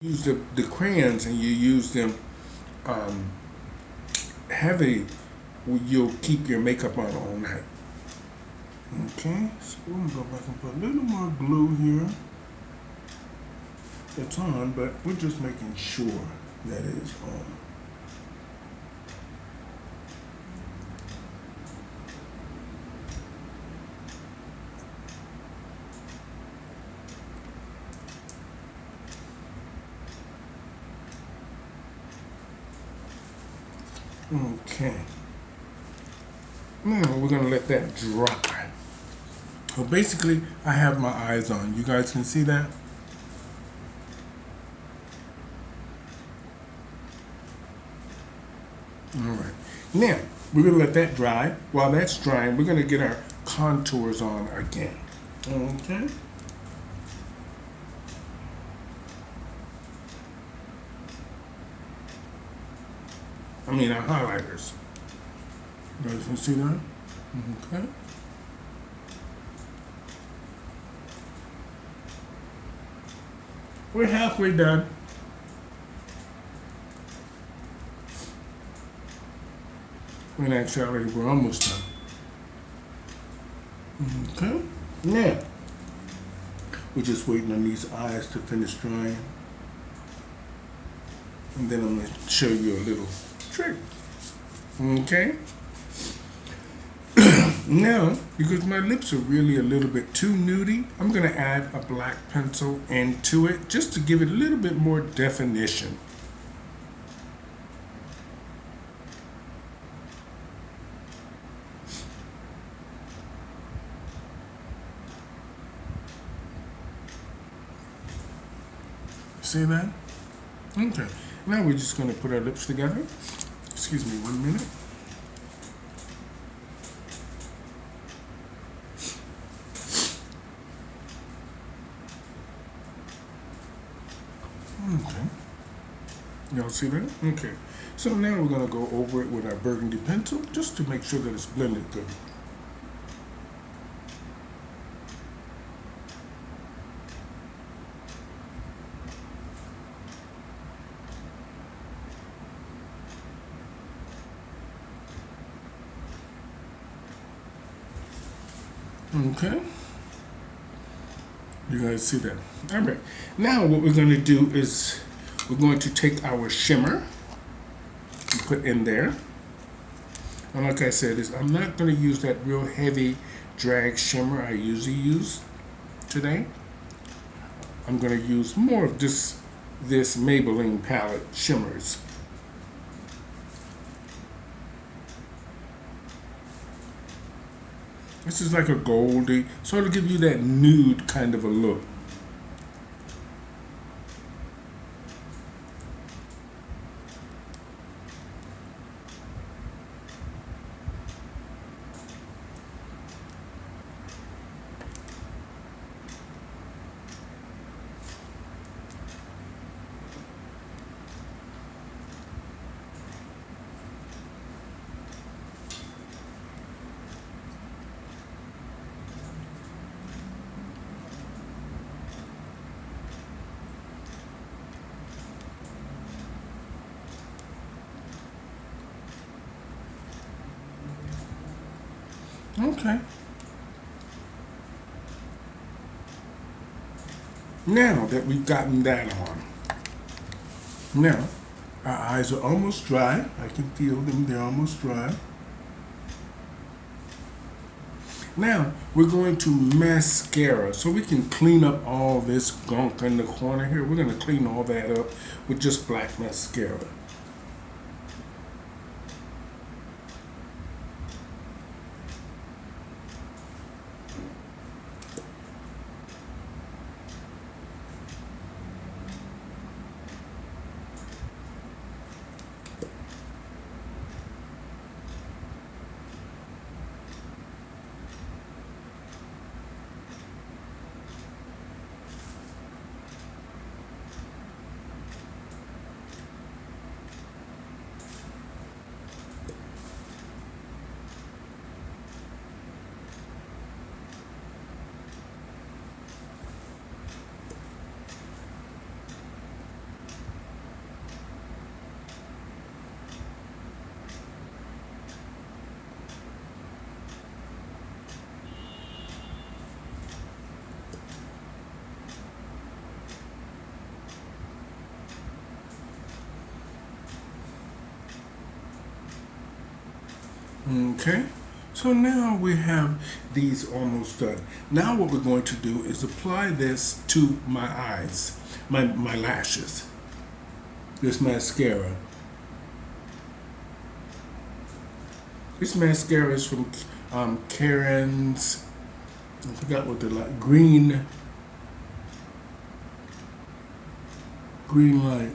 Use the crayons and you use them um, heavy, you'll keep your makeup on all night. Okay, so we're gonna go back and put a little more glue here. It's on, but we're just making sure that it's on. Okay. Now we're gonna let that dry. So basically, I have my eyes on. You guys can see that? All right. Now, we're gonna let that dry. While that's drying, we're gonna get our contours on again. Okay. I mean, our highlighters. You guys can see that? Okay. We're halfway done. In actuality, we're almost done. Okay. Now, we're just waiting on these eyes to finish drying. And then I'm going to show you a little trick. Okay. Now, because my lips are really a little bit too nudie, I'm going to add a black pencil into it just to give it a little bit more definition. See that? Okay. Now we're just going to put our lips together. Excuse me 1 minute. Okay. Y'all see that? Okay. So now we're going to go over it with our burgundy pencil just to make sure that it's blended good. Okay. You guys see that? All right. Now what we're going to do is we're going to take our shimmer and put in there. And like I said, I'm not going to use that real heavy drag shimmer I usually use today. I'm going to use more of this Maybelline palette shimmers. This is like a goldy, sort of give you that nude kind of a look. Okay. Now that we've gotten that on, now our eyes are almost dry. I can feel them, they're almost dry. Now we're going to mascara so we can clean up all this gunk in the corner here. We're going to clean all that up with just black mascara. Okay, so now we have these almost done. Now what we're going to do is apply this to my eyes, my lashes, this mascara. This mascara is from Karen's, I forgot what they're like, green light.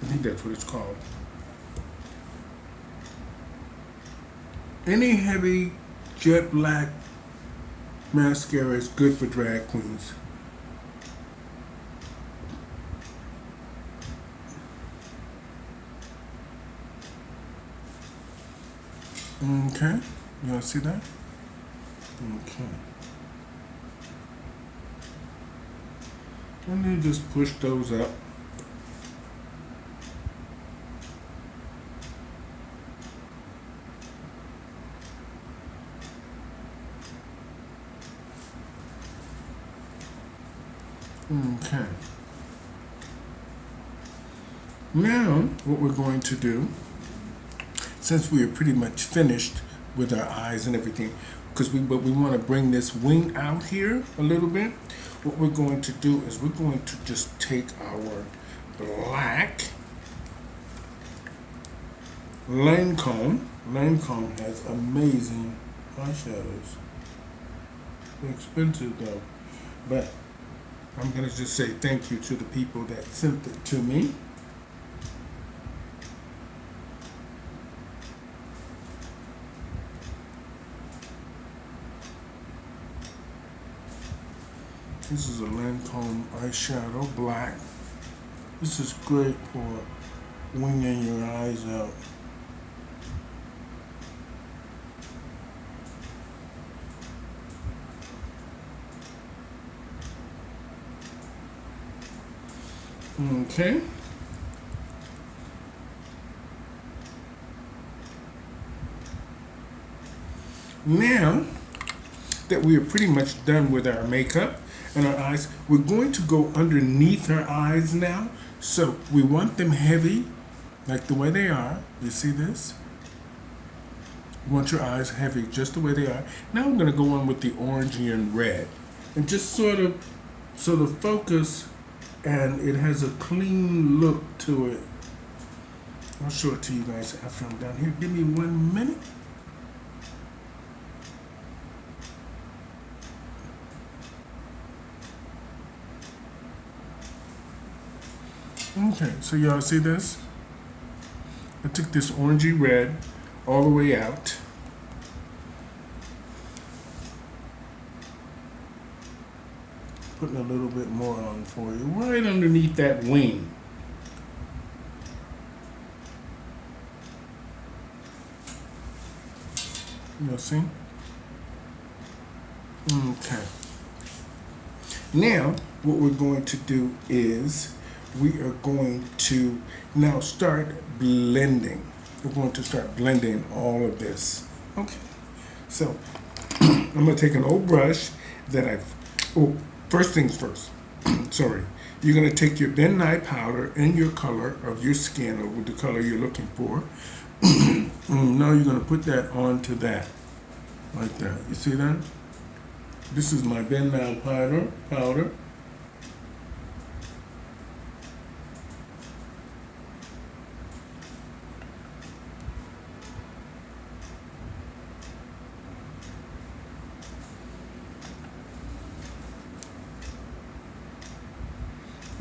I think that's what it's called. Any heavy jet black mascara is good for drag queens. Okay, you all see that? Okay. And then just push those up. Okay. Now, what we're going to do, since we are pretty much finished with our eyes and everything, but we want to bring this wing out here a little bit, what we're going to do is we're going to just take our black Lancome. Lancome has amazing eyeshadows. They're expensive though, but I'm going to just say thank you to the people that sent it to me. This is a Lancome eyeshadow, black. This is great for winging your eyes out. Okay. Now that we are pretty much done with our makeup and our eyes, we're going to go underneath our eyes now. So we want them heavy, like the way they are. You see this? You want your eyes heavy, just the way they are. Now I'm going to go on with the orangey and red, and just sort of focus, and it has a clean look to it. I'll show it to you guys after I'm done here. Give me 1 minute. Okay, so y'all see this? I took this orangey red all the way out. Putting a little bit more on for you, right underneath that wing. You'll see? Okay. Now, what we're going to do is we are going to now start blending. We're going to start blending all of this. Okay. So, I'm going to take an old brush that first things first. Sorry. You're going to take your Ben Nye powder and your color of your skin, or with the color you're looking for. Now you're going to put that onto that, like that. You see that? This is my Ben Nye powder.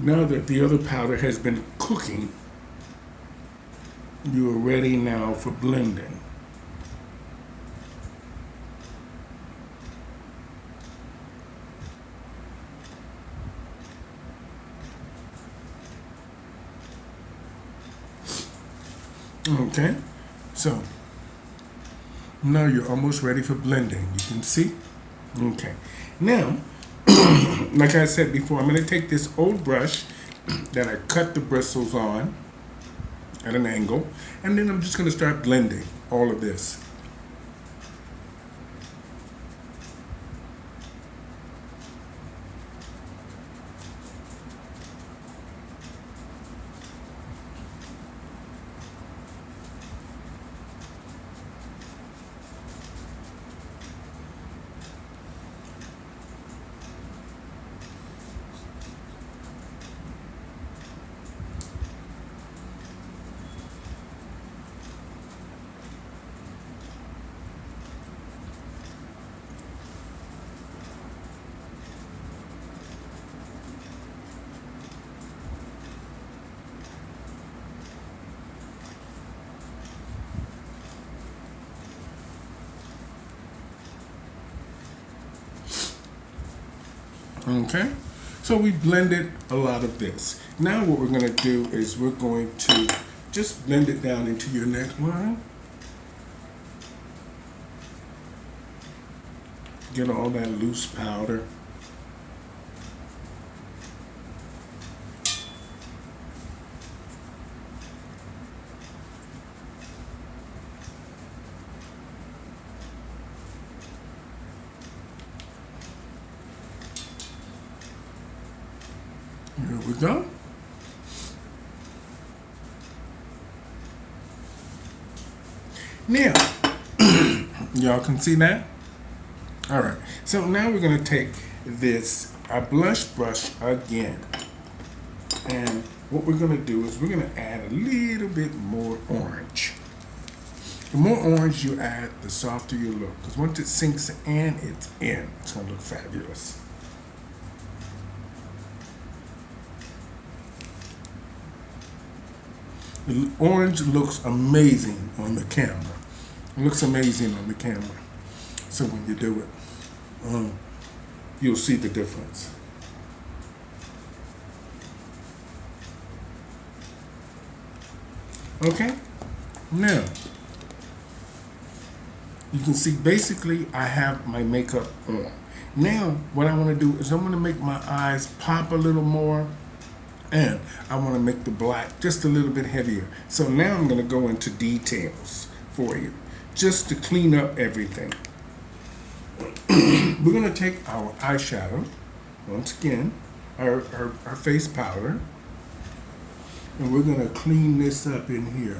Now that the other powder has been cooking, you are ready now for blending. Okay, so now you're almost ready for blending. You can see? Okay, now like I said before, I'm going to take this old brush that I cut the bristles on at an angle, and then I'm just going to start blending all of this. Okay, so we blended a lot of this. Now what we're going to do is we're going to just blend it down into your neckline. Get all that loose powder. Here we go. Now, y'all can see that? All right, so now we're gonna take this, our blush brush again. And what we're gonna do is we're gonna add a little bit more orange. The more orange you add, the softer you look. Because once it sinks in, it's in. It's gonna look fabulous. The orange looks amazing on the camera. It looks amazing on the camera. So when you do it, you'll see the difference. Okay, now you can see basically I have my makeup on. Now what I want to do is I'm going to make my eyes pop a little more, and I want to make the black just a little bit heavier. So now I'm going to go into details for you just to clean up everything. We're going to take our eyeshadow, once again, our face powder, and we're going to clean this up in here.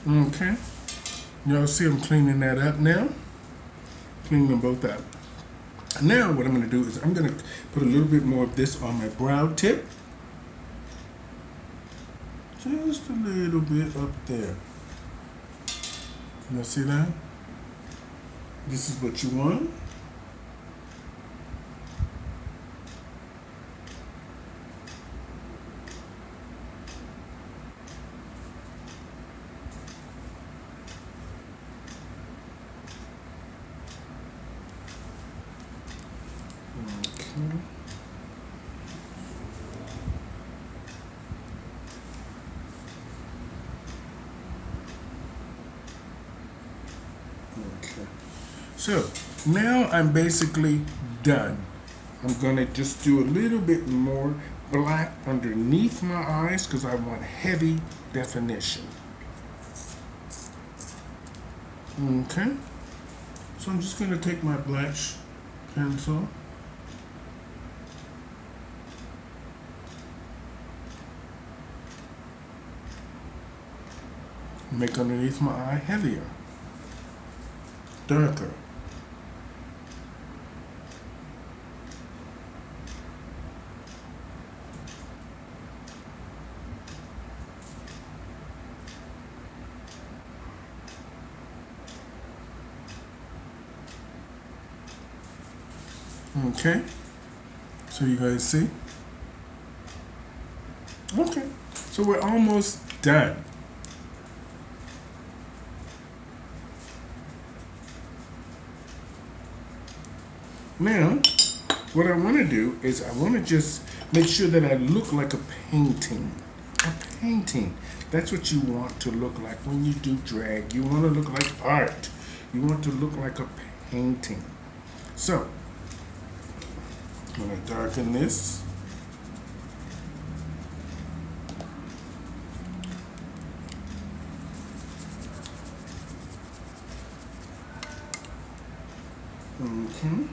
Okay, y'all see I'm cleaning that up now. Cleaning them both up. Now what I'm going to do is I'm going to put a little bit more of this on my brow tip. Just a little bit up there. You see that? This is what you want. Okay. So now I'm basically done. I'm gonna just do a little bit more black underneath my eyes because I want heavy definition. Okay. So I'm just gonna take my black pencil. Make underneath my eye heavier, darker. Okay, so you guys see? Okay, so we're almost done. Now, what I want to do is I want to just make sure that I look like a painting. A painting. That's what you want to look like when you do drag. You want to look like art. You want to look like a painting. So, I'm going to darken this. Okay.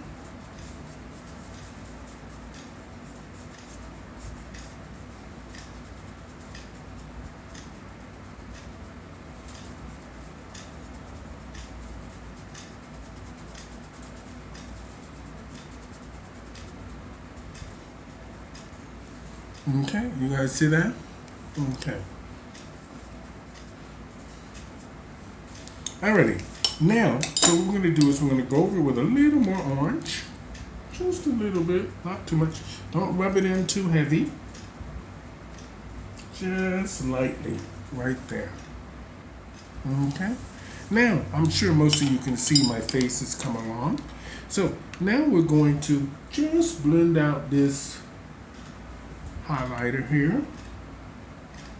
Okay, you guys see that? Okay. Alrighty. Now, so what we're going to do is we're going to go over with a little more orange. Just a little bit, not too much. Don't rub it in too heavy. Just lightly, right there. Okay. Now, I'm sure most of you can see my face is coming along. So now we're going to just blend out this highlighter here.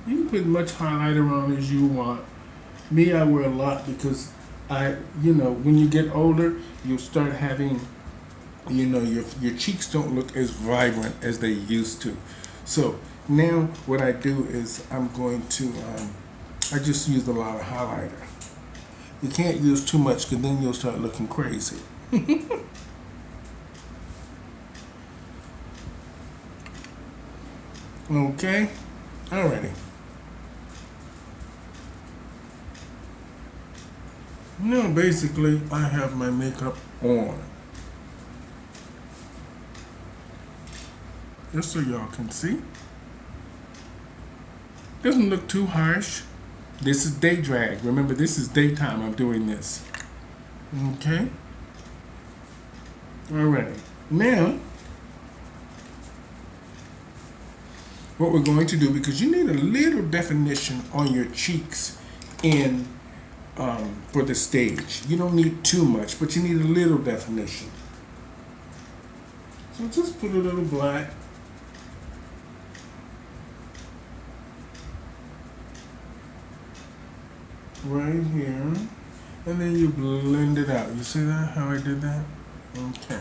You can put much highlighter on as you want. Me, I wear a lot because when you get older, you'll start having, your cheeks don't look as vibrant as they used to. So now what I do is I'm going to, I just use a lot of highlighter. You can't use too much because then you'll start looking crazy. Okay? Alrighty. Now basically I have my makeup on. Just so y'all can see. Doesn't look too harsh. This is day drag. Remember, this is daytime I'm doing this. Okay? Alright. Now, what we're going to do, because you need a little definition on your cheeks in for the stage. You don't need too much, but you need a little definition. So just put a little black. Right here. And then you blend it out. You see that? How I did that? Okay.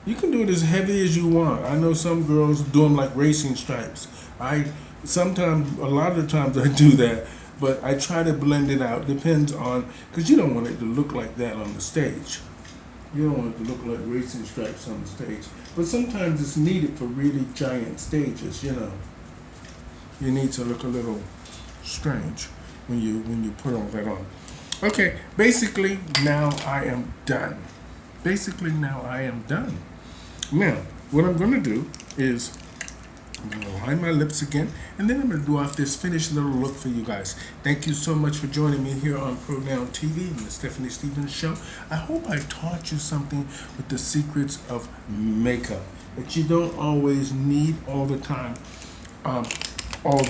You can do it as heavy as you want. I know some girls do them like racing stripes. A lot of the times I do that, but I try to blend it out. Depends on, because you don't want it to look like that on the stage. You don't want it to look like racing stripes on the stage. But sometimes it's needed for really giant stages, You need to look a little strange when you put all that on. Okay, basically now I am done. Now, what I'm going to do is I'm going to line my lips again, and then I'm going to do off this finished little look for you guys. Thank you so much for joining me here on Pronoun TV and the Stephanie Stevens Show. I hope I taught you something with the secrets of makeup that you don't always need all the time. All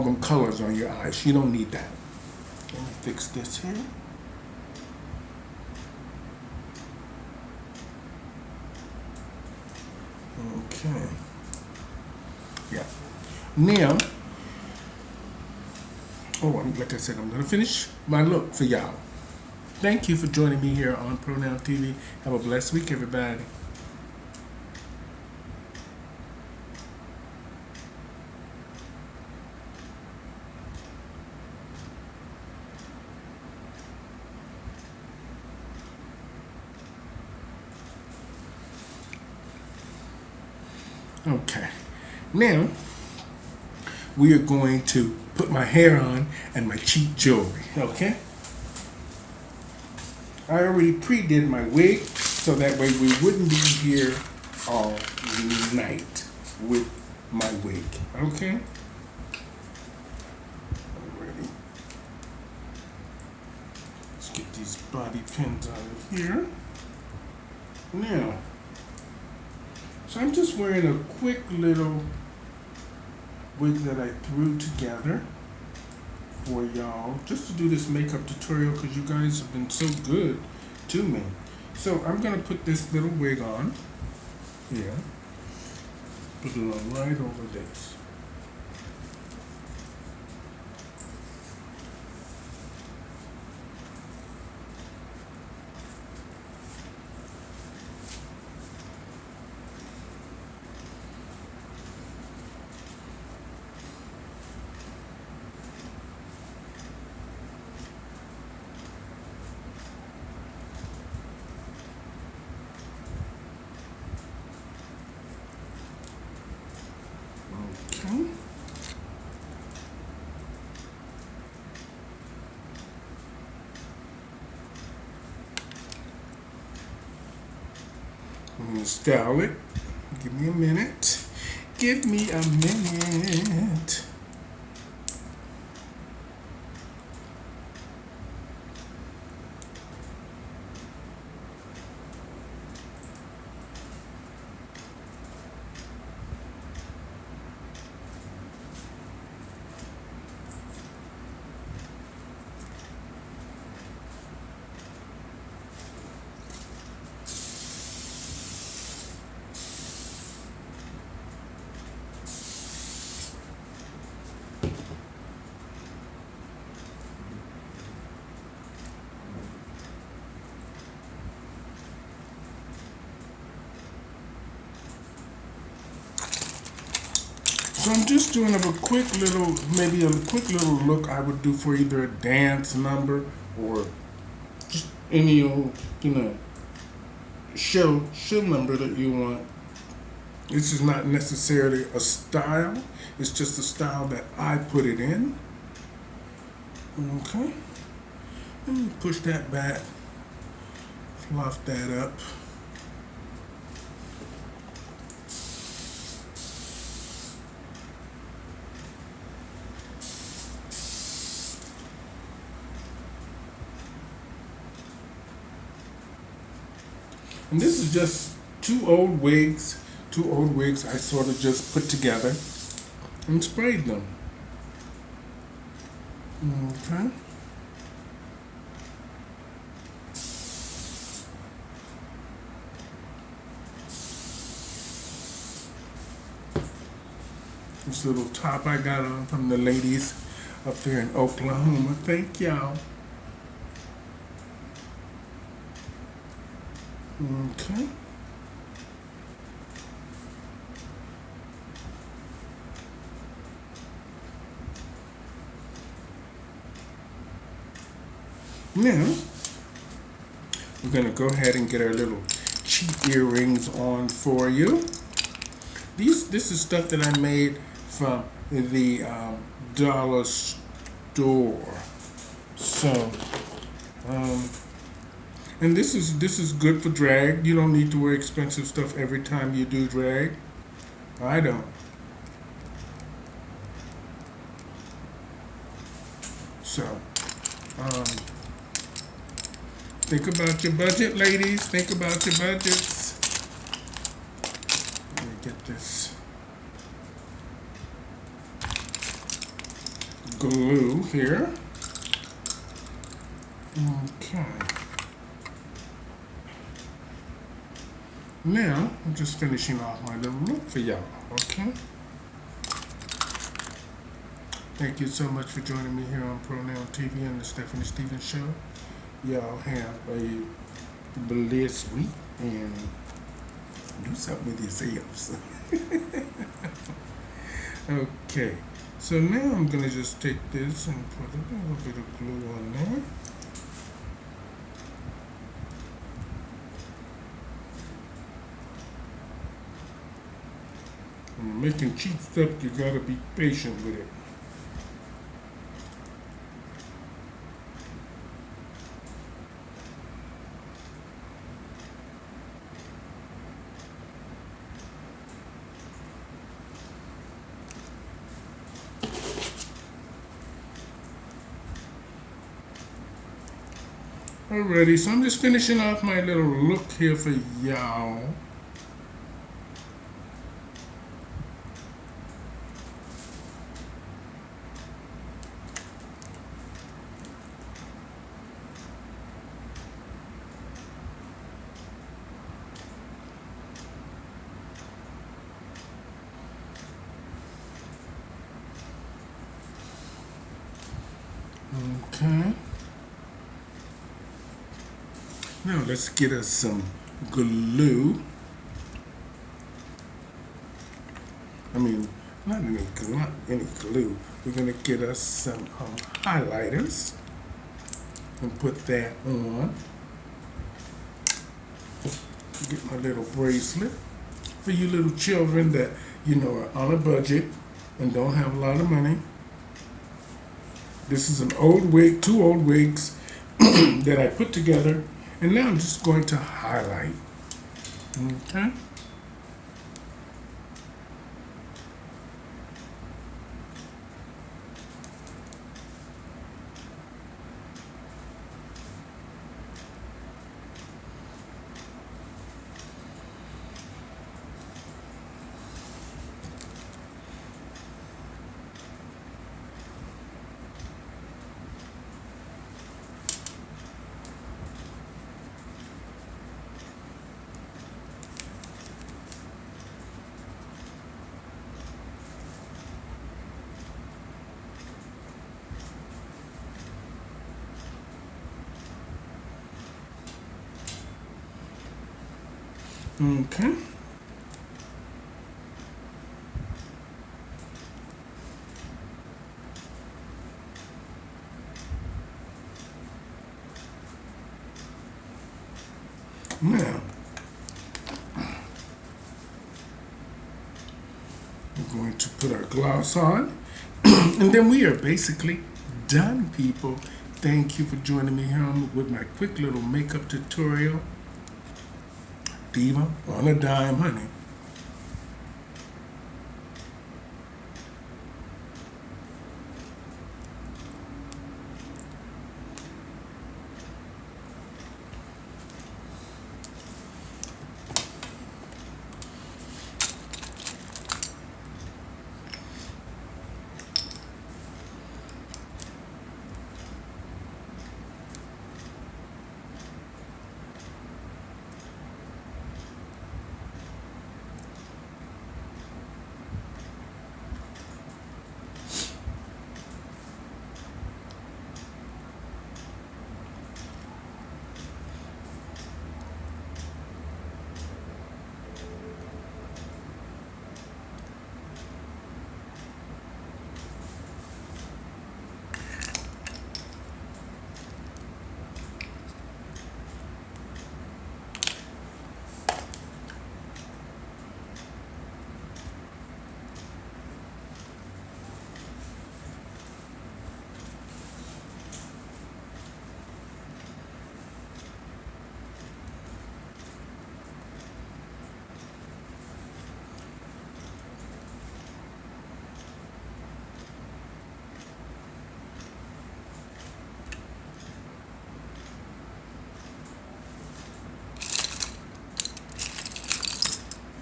them colors on your eyes. You don't need that. Let me fix this here. Okay. Yeah. Now, like I said, I'm going to finish my look for y'all. Thank you for joining me here on Pronoun TV. Have a blessed week, everybody. Okay. Now, we are going to put my hair on and my cheap jewelry, okay? I already pre-did my wig, so that way we wouldn't be here all night with my wig, okay? Alrighty. Let's get these bobby pins out of here. Now, so I'm just wearing a quick little wig that I threw together for y'all, just to do this makeup tutorial because you guys have been so good to me. So I'm going to put this little wig on here. Put it on right over this. Okay. I'm going to style it. Give me a minute. give me a minute. So I'm just doing a quick little, maybe a quick little look I would do for either a dance number or just any old, show number that you want. This is not necessarily a style. It's just a style that I put it in. Okay. Let me push that back. Fluff that up. And this is just two old wigs I sort of just put together and sprayed them. Okay. This little top I got on from the ladies up there in Oklahoma. Thank y'all. Okay. Now, we're going to go ahead and get our little cheap earrings on for you. This is stuff that I made from the dollar store. So, and this is good for drag. You don't need to wear expensive stuff every time you do drag. I don't. So, think about your budget, ladies. Think about your budgets. Let me get this glue here. Okay. Now, I'm just finishing off my little look for y'all, okay? Thank you so much for joining me here on Pronoun TV and the Stephanie Stevens Show. Y'all have a blessed week and do something with yourselves. Okay, so now I'm going to just take this and put a little bit of glue on there. When you're making cheap stuff, you gotta be patient with it. Alrighty, so I'm just finishing off my little look here for y'all. Okay. Now let's get us some glue. I mean, not any glue. We're gonna get us some highlighters and put that on. Get my little bracelet for you little children that are on a budget and don't have a lot of money. This is an old wig, two old wigs that I put together, and now I'm just going to highlight. Okay. Okay. Now, we're going to put our gloss on. And then we are basically done, people. Thank you for joining me here with my quick little makeup tutorial. Diva on a dime, honey.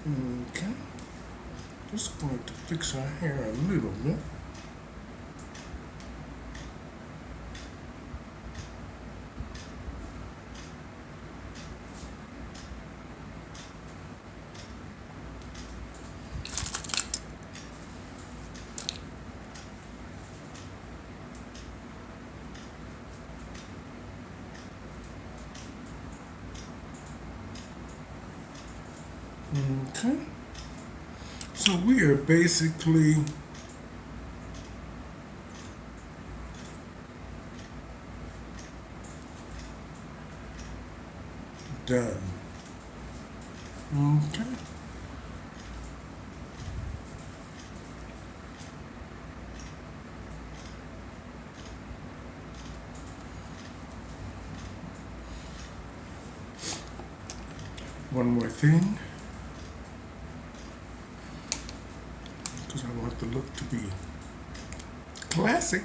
Okay. Just going to fix our hair a little bit. Okay. So we are basically done. Okay. One more thing, because I want the look to be classic.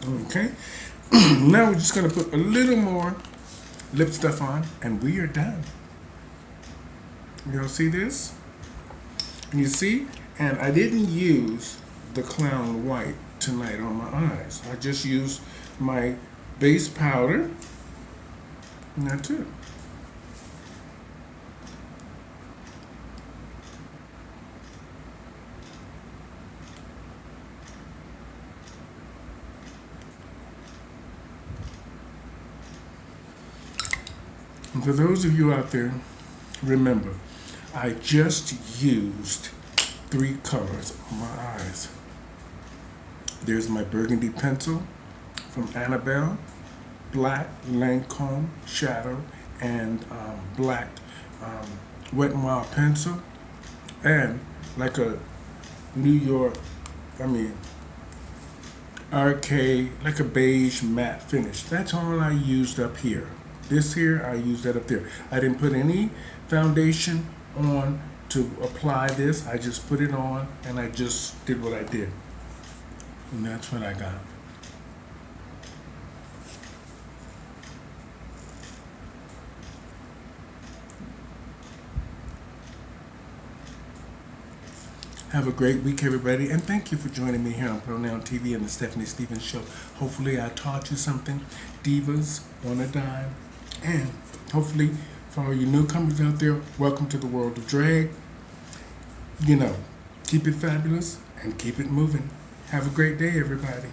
Okay. Now we're just going to put a little more lip stuff on, and we are done. Y'all see this? You see? And I didn't use the clown white tonight on my eyes. I just used my base powder, and that's it. And for those of you out there, remember, I just used 3 colors on my eyes. There's my burgundy pencil from Annabelle, black Lancome shadow, and black Wet n Wild pencil, and like a New York, RK, like a beige matte finish. That's all I used up here. This here, I used that up there. I didn't put any foundation on to apply this. I just put it on and I just did what I did. And that's what I got. Have a great week, everybody, and thank you for joining me here on Pronoun TV and the Stephanie Stevens Show. Hopefully I taught you something. Divas on a dime. And hopefully for all you newcomers out there, welcome to the world of drag. You know, keep it fabulous and keep it moving. Have a great day, everybody.